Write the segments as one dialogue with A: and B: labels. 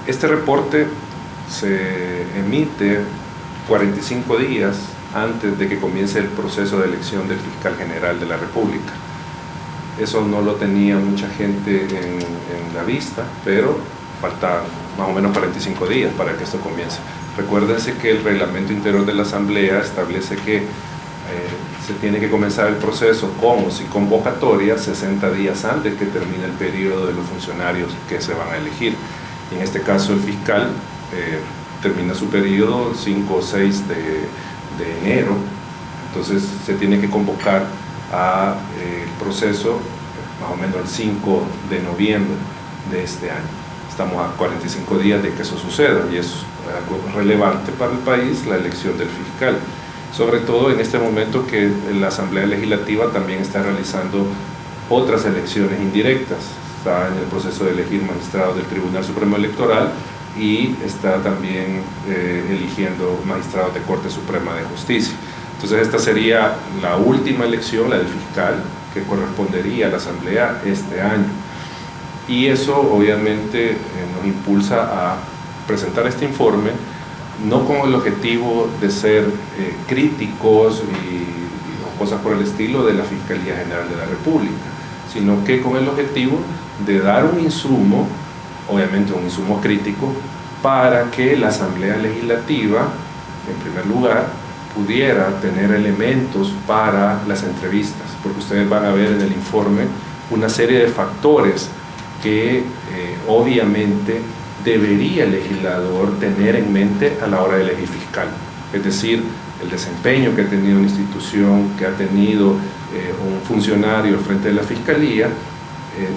A: Este reporte se emite 45 días antes de que comience el proceso de elección del fiscal general de la República. Eso no lo tenía mucha gente en la vista, pero faltan más o menos 45 días para que esto comience. Recuérdense que el reglamento interior de la Asamblea establece que se tiene que comenzar el proceso con o sin convocatoria 60 días antes que termine el periodo de los funcionarios que se van a elegir. En este caso el fiscal termina su periodo 5 o 6 de enero, entonces se tiene que convocar el proceso más o menos el 5 de noviembre de este año. Estamos a 45 días de que eso suceda y es algo relevante para el país, la elección del fiscal. Sobre todo en este momento que la Asamblea Legislativa también está realizando otras elecciones indirectas. Está en el proceso de elegir magistrados del Tribunal Supremo Electoral y está también eligiendo magistrados de Corte Suprema de Justicia. Entonces esta sería la última elección, la del fiscal, que correspondería a la Asamblea este año. Y eso obviamente nos impulsa a presentar este informe, no con el objetivo de ser críticos o cosas por el estilo de la Fiscalía General de la República, sino que con el objetivo de dar un insumo, obviamente un insumo crítico, para que la Asamblea Legislativa, en primer lugar, pudiera tener elementos para las entrevistas, porque ustedes van a ver en el informe una serie de factores que obviamente debería el legislador tener en mente a la hora de elegir fiscal, es decir, el desempeño que ha tenido una institución, que ha tenido un funcionario al frente de la Fiscalía,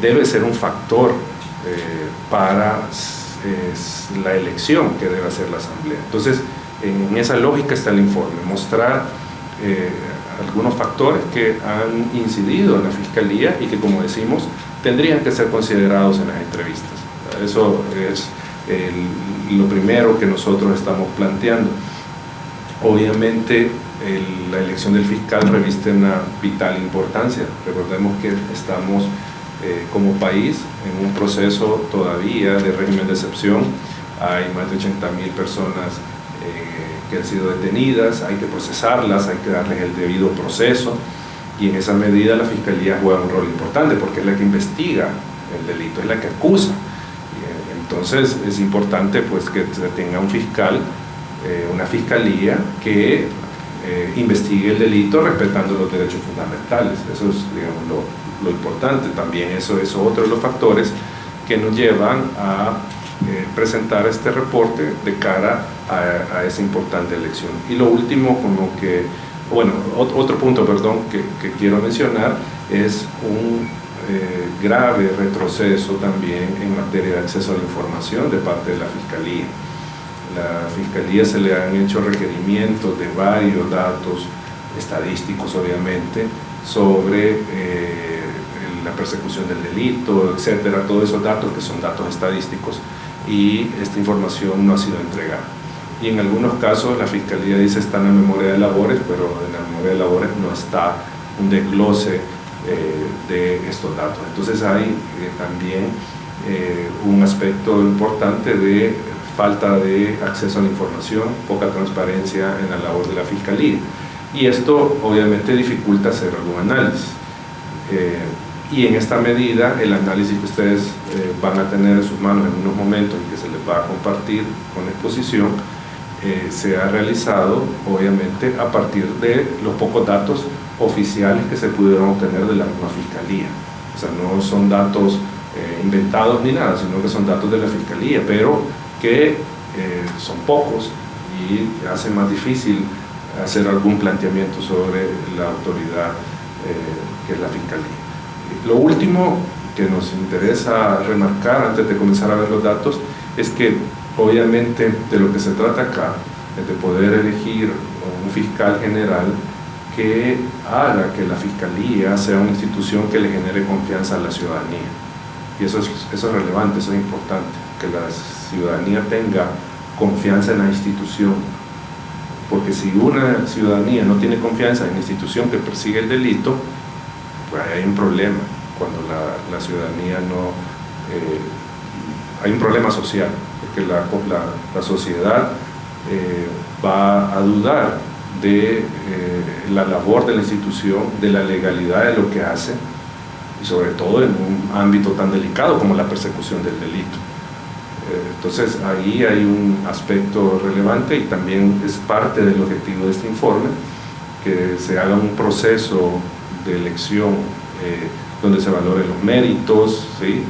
A: debe ser un factor para la elección que debe hacer la Asamblea. Entonces, en esa lógica está el informe, mostrar algunos factores que han incidido en la Fiscalía y que, como decimos, tendrían que ser considerados en las entrevistas. Eso es lo primero que nosotros estamos planteando. Obviamente la elección del fiscal reviste una vital importancia. Recordemos que estamos como país en un proceso todavía de régimen de excepción. Hay más de 80.000 personas que han sido detenidas, hay que procesarlas, hay que darles el debido proceso, y en esa medida la Fiscalía juega un rol importante porque es la que investiga el delito, es la que acusa. Entonces es importante pues que se tenga un fiscal, una fiscalía que investigue el delito respetando los derechos fundamentales. Eso es, digamos, lo importante. También eso es otro de los factores que nos llevan a presentar este reporte de cara a esa importante elección. Y lo último, con lo que, bueno, otro punto, perdón, que quiero mencionar es un grave retroceso también en materia de acceso a la información de parte de la Fiscalía. La Fiscalía se le han hecho requerimientos de varios datos estadísticos, obviamente, sobre la persecución del delito, etcétera, todos esos datos que son datos estadísticos, y esta información no ha sido entregada. Y en algunos casos la Fiscalía dice está en la memoria de labores, pero en la memoria de labores no está un desglose de estos datos. Entonces hay también un aspecto importante de falta de acceso a la información, poca transparencia en la labor de la Fiscalía, y esto obviamente dificulta hacer algún análisis. Y en esta medida el análisis que ustedes van a tener en sus manos en unos momentos y que se les va a compartir con la exposición, se ha realizado obviamente a partir de los pocos datos oficiales que se pudieron obtener de la misma Fiscalía. O sea, no son datos inventados ni nada, sino que son datos de la Fiscalía, pero que son pocos y hace más difícil hacer algún planteamiento sobre la autoridad que es la Fiscalía. Lo último que nos interesa remarcar antes de comenzar a ver los datos es que obviamente de lo que se trata acá es de poder elegir un fiscal general que haga que la Fiscalía sea una institución que le genere confianza a la ciudadanía. Y eso es relevante, eso es importante, que la ciudadanía tenga confianza en la institución, porque si una ciudadanía no tiene confianza en la institución que persigue el delito, pues hay un problema. Cuando la ciudadanía no... hay un problema social, que la sociedad va a dudar de la labor de la institución, de la legalidad de lo que hace, y sobre todo en un ámbito tan delicado como la persecución del delito. Entonces ahí hay un aspecto relevante y también es parte del objetivo de este informe, que se haga un proceso de elección donde se valoren los méritos, ¿sí?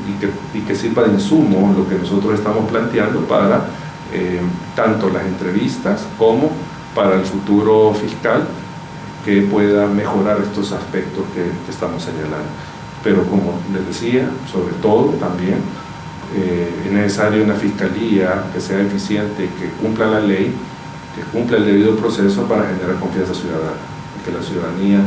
A: y que sirva de insumo lo que nosotros estamos planteando para tanto las entrevistas como para el futuro fiscal, que pueda mejorar estos aspectos que estamos señalando. Pero como les decía, sobre todo también es necesario una fiscalía que sea eficiente, que cumpla la ley, que cumpla el debido proceso para generar confianza ciudadana, que la ciudadanía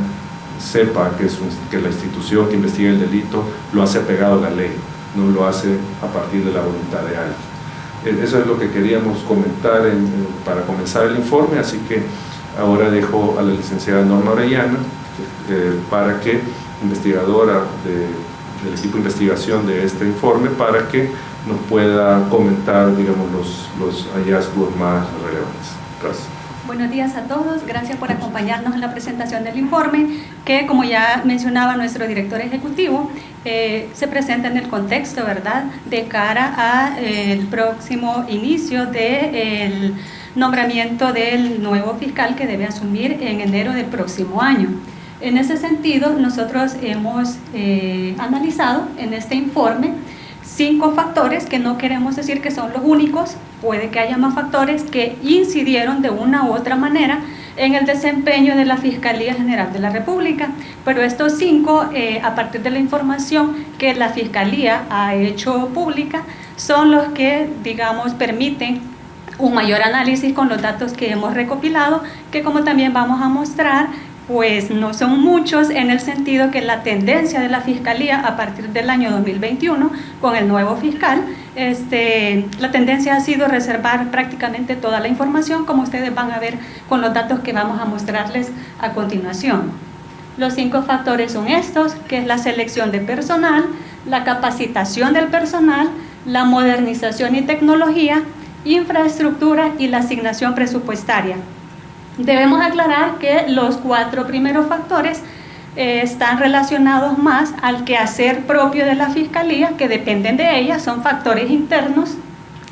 A: sepa que la institución que investiga el delito lo hace apegado a la ley, no lo hace a partir de la voluntad de alguien. Eso es lo que queríamos comentar para comenzar el informe, así que ahora dejo a la licenciada Norma Orellana para que, investigadora del equipo de investigación de este informe, para que nos pueda comentar, digamos, los hallazgos más relevantes. Gracias.
B: Buenos días a todos, gracias por acompañarnos en la presentación del informe, que, como ya mencionaba nuestro director ejecutivo, se presenta en el contexto, ¿verdad?, de cara al próximo inicio del nombramiento del nuevo fiscal que debe asumir en enero del próximo año. En ese sentido, nosotros hemos analizado en este informe 5 factores que no queremos decir que son los únicos, puede que haya más factores que incidieron de una u otra manera en el desempeño de la Fiscalía General de la República, pero estos 5, a partir de la información que la Fiscalía ha hecho pública, son los que, digamos, permiten un mayor análisis con los datos que hemos recopilado, que, como también vamos a mostrar, pues no son muchos, en el sentido que la tendencia de la Fiscalía a partir del año 2021 con el nuevo fiscal, la tendencia ha sido reservar prácticamente toda la información, como ustedes van a ver con los datos que vamos a mostrarles a continuación. Los 5 factores son estos, que es la selección de personal, la capacitación del personal, la modernización y tecnología, infraestructura y la asignación presupuestaria. Debemos aclarar que los 4 primeros factores están relacionados más al quehacer propio de la Fiscalía, que dependen de ella, son factores internos,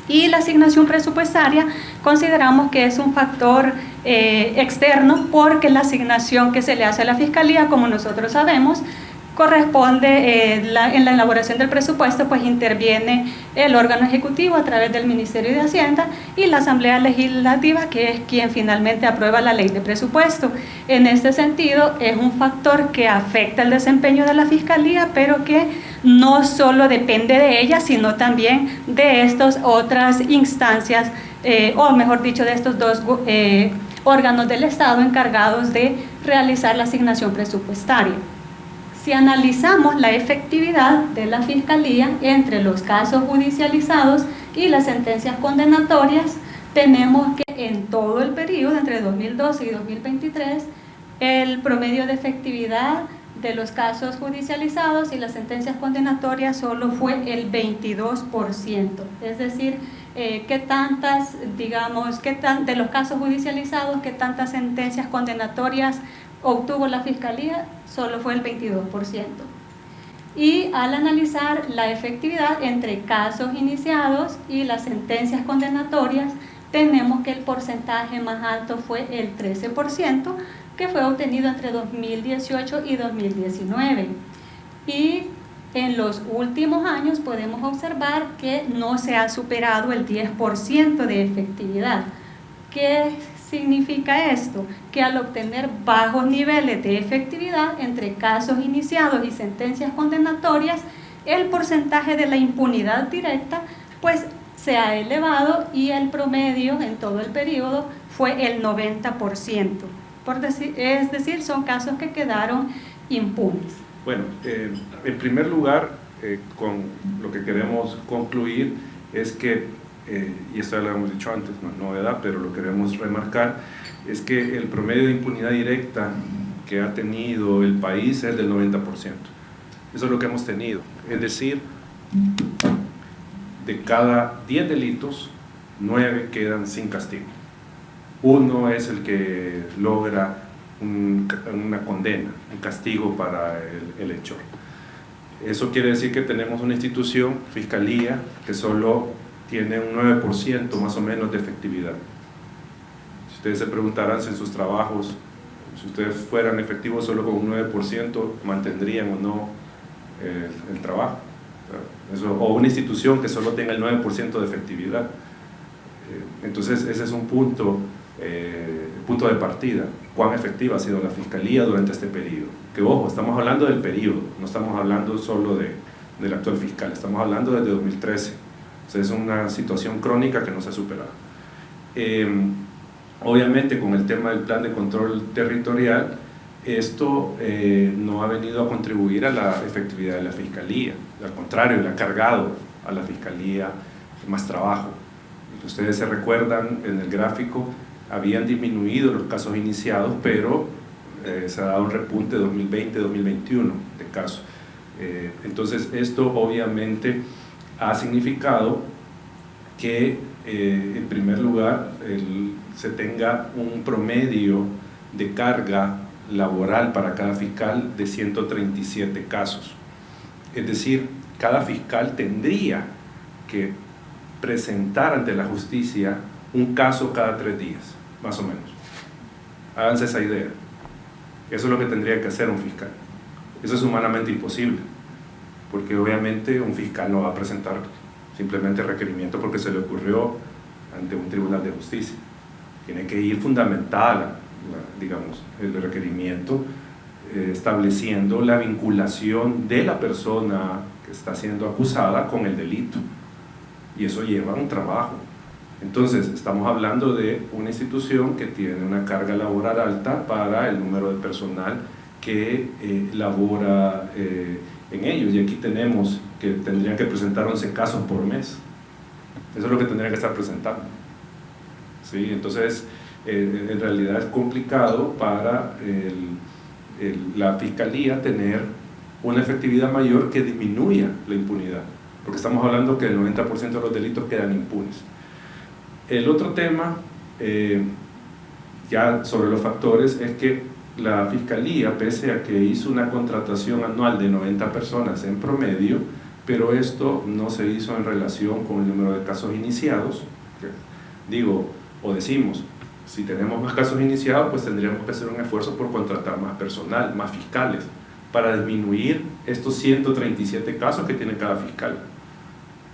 B: y la asignación presupuestaria consideramos que es un factor externo, porque la asignación que se le hace a la Fiscalía, como nosotros sabemos, corresponde en la elaboración del presupuesto, pues interviene el órgano ejecutivo a través del Ministerio de Hacienda y la Asamblea Legislativa, que es quien finalmente aprueba la ley de presupuesto. En este sentido, es un factor que afecta el desempeño de la Fiscalía, pero que no solo depende de ella, sino también de estas otras instancias, o mejor dicho, de estos 2 órganos del Estado encargados de realizar la asignación presupuestaria. Si analizamos la efectividad de la Fiscalía entre los casos judicializados y las sentencias condenatorias, tenemos que en todo el periodo entre 2012 y 2023, el promedio de efectividad de los casos judicializados y las sentencias condenatorias solo fue el 22%. Es decir, de los casos judicializados, qué tantas sentencias condenatorias obtuvo la Fiscalía, solo fue el 22%. Y al analizar la efectividad entre casos iniciados y las sentencias condenatorias, tenemos que el porcentaje más alto fue el 13%, que fue obtenido entre 2018 y 2019. Y en los últimos años podemos observar que no se ha superado el 10% de efectividad. ¿Qué significa esto? Que al obtener bajos niveles de efectividad entre casos iniciados y sentencias condenatorias, el porcentaje de la impunidad directa pues se ha elevado, y el promedio en todo el periodo fue el 90%. Es decir, son casos que quedaron impunes.
A: Bueno, en primer lugar, con lo que queremos concluir es que, y esto ya lo hemos dicho antes, no es novedad, pero lo queremos remarcar, es que el promedio de impunidad directa que ha tenido el país es del 90%. Eso es lo que hemos tenido. Es decir, de cada 10 delitos, 9 quedan sin castigo. Uno es el que logra una condena, un castigo para el hechor. Eso quiere decir que tenemos una institución, Fiscalía, que solo tiene un 9% más o menos de efectividad. Si ustedes se preguntarán si en sus trabajos, si ustedes fueran efectivos solo con un 9%, ¿mantendrían o no el trabajo? O una institución que solo tenga el 9% de efectividad. Entonces ese es un punto de partida. ¿Cuán efectiva ha sido la Fiscalía durante este periodo? Que ojo, estamos hablando del periodo, no estamos hablando solo del actual fiscal, estamos hablando desde 2013. O sea, es una situación crónica que no se ha superado. Obviamente con el tema del plan de control territorial, esto no ha venido a contribuir a la efectividad de la Fiscalía, al contrario, le ha cargado a la Fiscalía más trabajo. Ustedes se recuerdan, en el gráfico habían disminuido los casos iniciados, pero se ha dado un repunte 2020-2021 de casos. Entonces esto obviamente ha significado que en primer lugar se tenga un promedio de carga laboral para cada fiscal de 137 casos. Es decir, cada fiscal tendría que presentar ante la justicia un caso cada 3 días, más o menos. Háganse esa idea. Eso es lo que tendría que hacer un fiscal. Eso es humanamente imposible, porque obviamente un fiscal no va a presentar simplemente requerimiento porque se le ocurrió ante un tribunal de justicia. Tiene que ir fundamentada, digamos, el requerimiento, estableciendo la vinculación de la persona que está siendo acusada con el delito. Y eso lleva un trabajo. Entonces, estamos hablando de una institución que tiene una carga laboral alta para el número de personal que labora en ellos. Y aquí tenemos que tendrían que presentar 11 casos por mes. Eso es lo que tendrían que estar presentando. ¿Sí? Entonces, en realidad es complicado para la Fiscalía tener una efectividad mayor que disminuya la impunidad, porque estamos hablando que el 90% de los delitos quedan impunes. El otro tema, ya sobre los factores, es que la Fiscalía, pese a que hizo una contratación anual de 90 personas en promedio, pero esto no se hizo en relación con el número de casos iniciados. Digo, o decimos, si tenemos más casos iniciados, pues tendríamos que hacer un esfuerzo por contratar más personal, más fiscales, para disminuir estos 137 casos que tiene cada fiscal,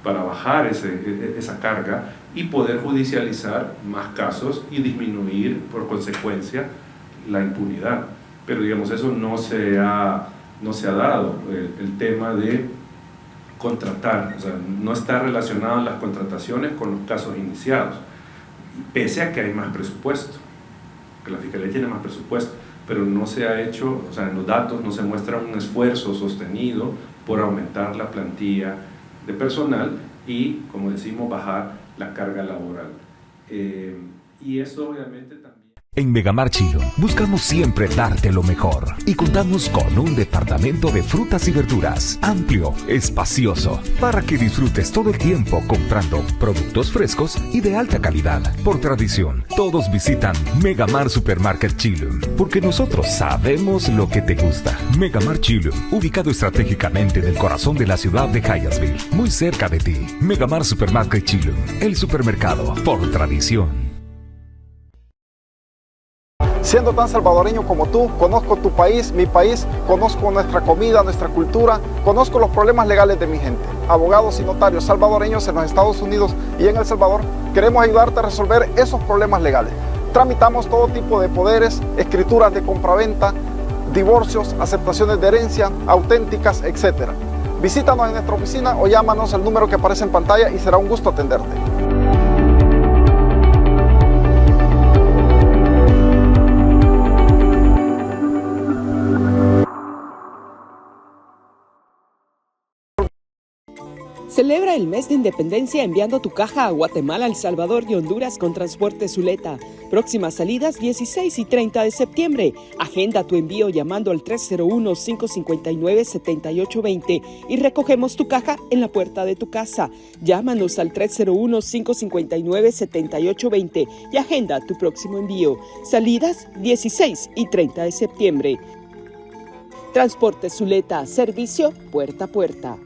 A: para bajar esa carga y poder judicializar más casos y disminuir por consecuencia la impunidad. Pero digamos, eso no se ha dado, el tema de contratar, o sea, no está relacionado las contrataciones con los casos iniciados, pese a que hay más presupuesto, que la Fiscalía tiene más presupuesto, pero no se ha hecho, o sea, en los datos no se muestra un esfuerzo sostenido por aumentar la plantilla de personal y, como decimos, bajar la carga laboral. Y eso obviamente también...
C: En Megamart Chillón buscamos siempre darte lo mejor y contamos con un departamento de frutas y verduras amplio, espacioso, para que disfrutes todo el tiempo comprando productos frescos y de alta calidad. Por tradición, todos visitan Megamart Supermarket Chillón, porque nosotros sabemos lo que te gusta. Megamart Chillón, ubicado estratégicamente en el corazón de la ciudad de Hyattsville, muy cerca de ti. Megamart Supermarket Chillón, el supermercado por tradición.
D: Siendo tan salvadoreño como tú, conozco tu país, mi país, conozco nuestra comida, nuestra cultura, conozco los problemas legales de mi gente. Abogados y notarios salvadoreños en los Estados Unidos y en El Salvador, queremos ayudarte a resolver esos problemas legales. Tramitamos todo tipo de poderes, escrituras de compraventa, divorcios, aceptaciones de herencia, auténticas, etc. Visítanos en nuestra oficina o llámanos al número que aparece en pantalla y será un gusto atenderte.
E: Celebra el mes de independencia enviando tu caja a Guatemala, El Salvador y Honduras con Transporte Zuleta. Próximas salidas 16 y 30 de septiembre. Agenda tu envío llamando al 301-559-7820 y recogemos tu caja en la puerta de tu casa. Llámanos al 301-559-7820 y agenda tu próximo envío. Salidas 16 y 30 de septiembre. Transporte Zuleta, servicio puerta a puerta.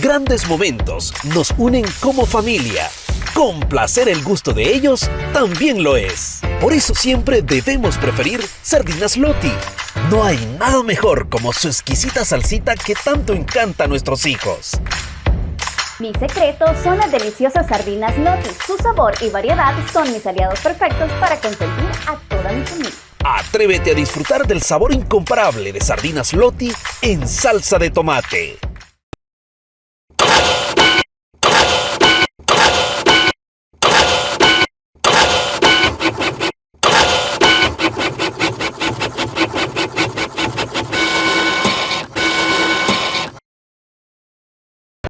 F: Grandes momentos nos unen como familia. Complacer el gusto de ellos también lo es. Por eso siempre debemos preferir Sardinas Loti. No hay nada mejor como su exquisita salsita que tanto encanta a nuestros hijos.
G: Mi secreto son las deliciosas sardinas Loti. Su sabor y variedad son mis aliados perfectos para consentir a toda mi familia.
F: Atrévete a disfrutar del sabor incomparable de Sardinas Loti en salsa de tomate.